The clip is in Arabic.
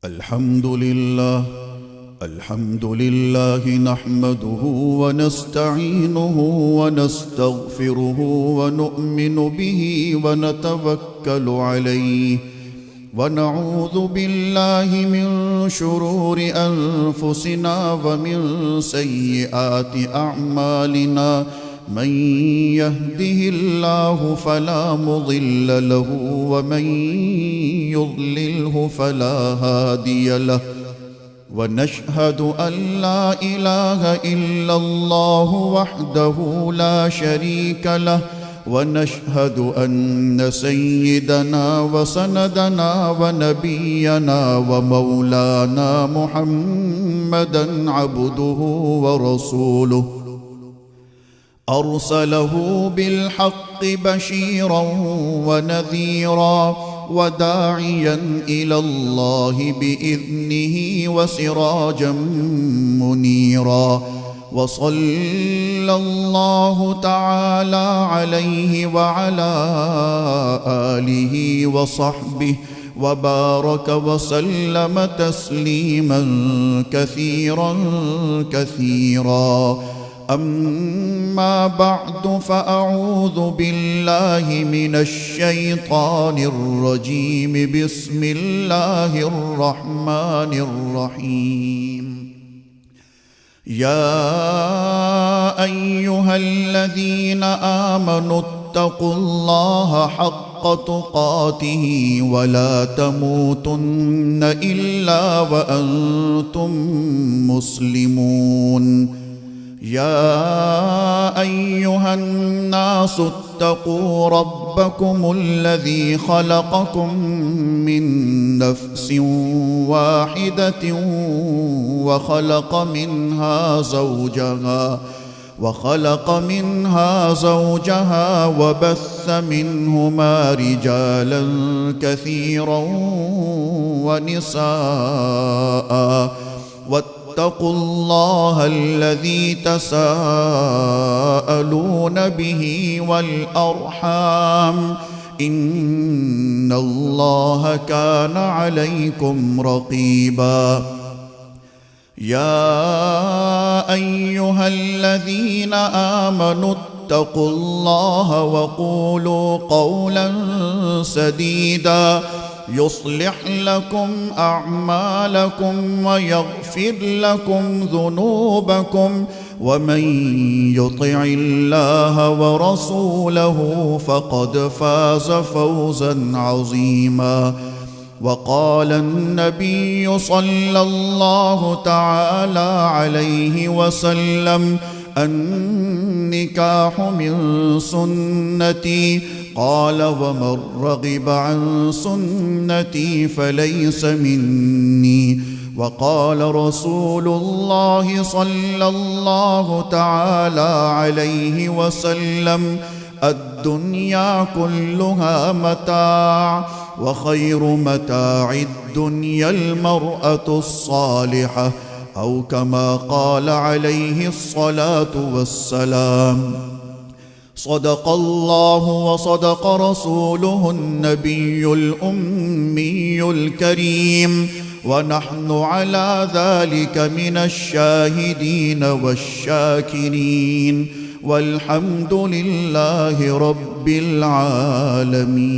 الحمد لله نحمده ونستعينه ونستغفره ونؤمن به ونتوكل عليه ونعوذ بالله من شرور أنفسنا ومن سيئات أعمالنا من يهده الله فلا مضل له ومن يضلله فلا هادي له ونشهد أن لا إله إلا الله وحده لا شريك له ونشهد أن سيدنا وسندنا ونبينا ومولانا محمدا عبده ورسوله أرسله بالحق بشيرا ونذيرا وداعيا إلى الله بإذنه وسراجا منيرا وصلى الله تعالى عليه وعلى آله وصحبه وبارك وسلم تسليما كثيرا كثيرا. أما بعد فأعوذ بالله من الشيطان الرجيم. بسم الله الرحمن الرحيم. يا أيها الذين آمنوا اتقوا الله حق تقاته ولا تموتن إلا وأنتم مسلمون. يا أيها الناس اتقوا ربكم الذي خلقكم من نفس واحدة وخلق منها زوجها وبث منهما رجالا كثيرا ونساء واتقوا الله الذي تساءلون به والأرحام إن الله كان عليكم رقيبا. يا أيها الذين آمنوا اتقوا الله وقولوا قولا سديدا يصلح لكم أعمالكم ويغفر لكم ذنوبكم ومن يطع الله ورسوله فقد فاز فوزا عظيما. وقال النبي صلى الله تعالى عليه وسلم النكاح من سنتي قال ومن رغب عن سنتي فليس مني. وقال رسول الله صلى الله تعالى عليه وسلم الدنيا كلها متاع وخير متاع الدنيا المرأة الصالحة أو كما قال عليه الصلاة والسلام. صدق الله وصدق رسوله النبي الأمي الكريم ونحن على ذلك من الشاهدين والشاكرين والحمد لله رب العالمين.